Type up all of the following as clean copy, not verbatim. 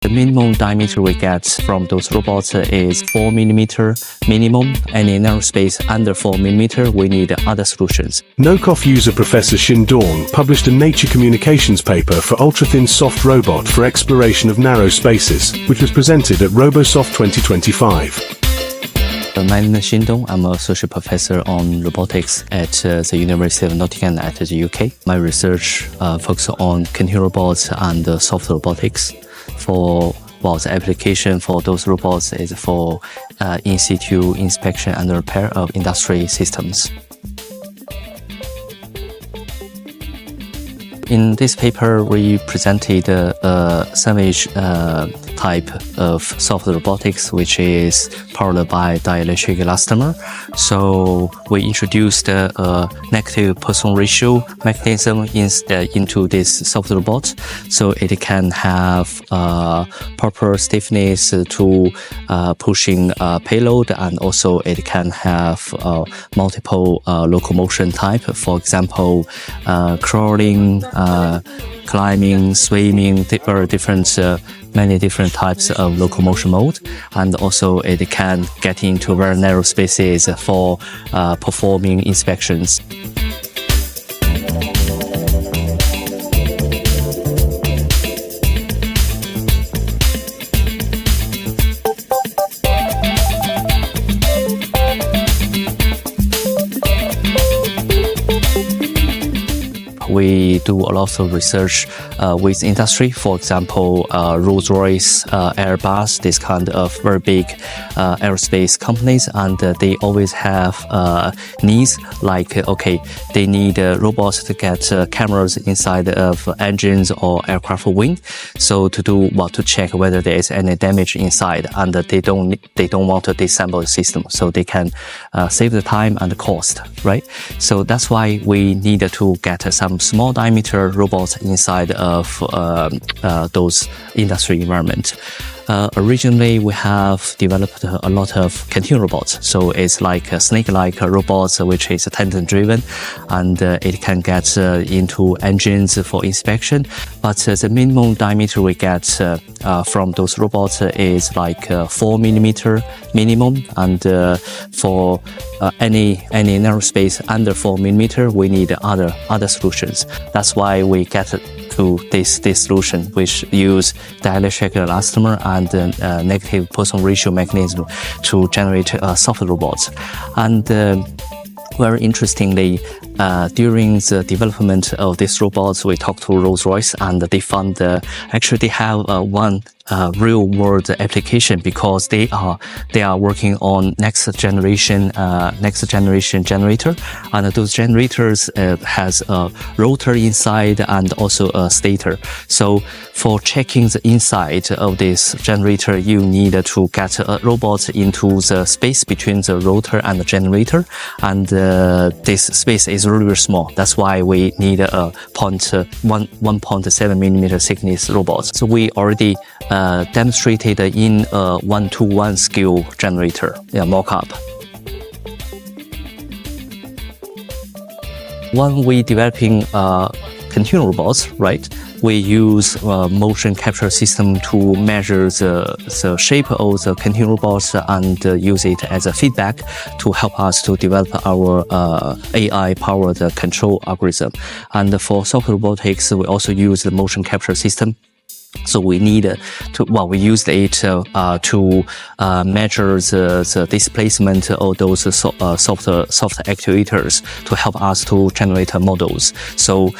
The minimum diameter we get from those robots is 4 millimeter minimum, and in aerospace under 4 millimeter we need other solutions. NOKOV user Professor Xin Dong published a Nature Communications paper for ultra-thin soft robot for exploration of narrow spaces, which was presented at ROBOSOFT 2025. My name is Xin Dong. I'm an associate professor on robotics at the University of Nottingham at the UK. My research focuses on continuous robots and soft robotics. The application for those robots is for in-situ inspection and repair of industry systems. In this paper, we presented a sandwich type of soft robotics, which is powered by dielectric elastomer. So we introduced a negative Poisson ratio mechanism into this soft robot, so it can have proper stiffness to pushing payload, and also it can have multiple locomotion type. For example, crawling, climbing, swimming, many different types of locomotion mode, and also it can get into very narrow spaces for performing inspections. We do a lot of research with industry, for example, Rolls-Royce, Airbus, this kind of very big aerospace companies, and they always have needs like, they need robots to get cameras inside of engines or aircraft wing, so to check whether there is any damage inside, and they don't want to disassemble the system, so they can save the time and the cost, right? So that's why we needed to get some small diameter robots inside of those industry environment. Originally, we have developed a lot of continuous robots. So it's like a snake-like robots, which is tendon-driven, and it can get into engines for inspection. But the minimum diameter we get from those robots is like 4 millimeter minimum, and for any narrow space under 4 millimeter, we need other solutions. That's why we get to this solution, which use dielectric elastomer and negative Poisson ratio mechanism to generate soft robots. And very interestingly, during the development of these robots, we talked to Rolls-Royce, and they found actually they have one real-world application, because they are working on next generation generator, and those generators has a rotor inside and also a stator. So for checking the inside of this generator, you need to get a robot into the space between the rotor and the generator, and this space is really small. That's why we need a 1.7 millimeter thickness robot. So we already demonstrated in a 1-to-1 scale generator, mock-up. When we developing continuous robots, right, we use motion capture system to measure the shape of the continuous robots and use it as a feedback to help us to develop our AI-powered control algorithm. And for soft robotics, we also use the motion capture system. So we need we used it to measure the displacement of those soft actuators to help us to generate models. So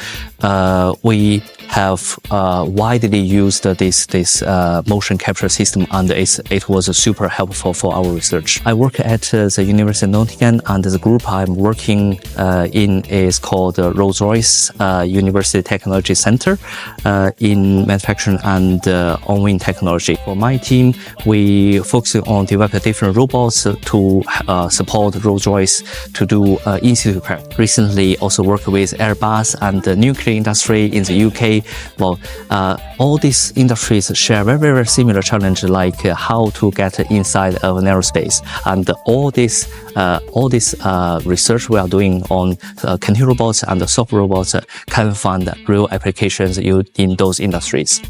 we have widely used this motion capture system, and it was super helpful for our research. I work at the University of Nottingham, and the group I'm working in is called Rolls-Royce University Technology Centre in manufacturing and on-wing technology. For my team, we focus on developing different robots to support Rolls-Royce to do in-situ repair. Recently, also work with Airbus and the nuclear industry in the UK. Well, all these industries share very similar challenge, like how to get inside of an aerospace, and all this research we are doing on continuous robots and soft robots can find real applications in those industries.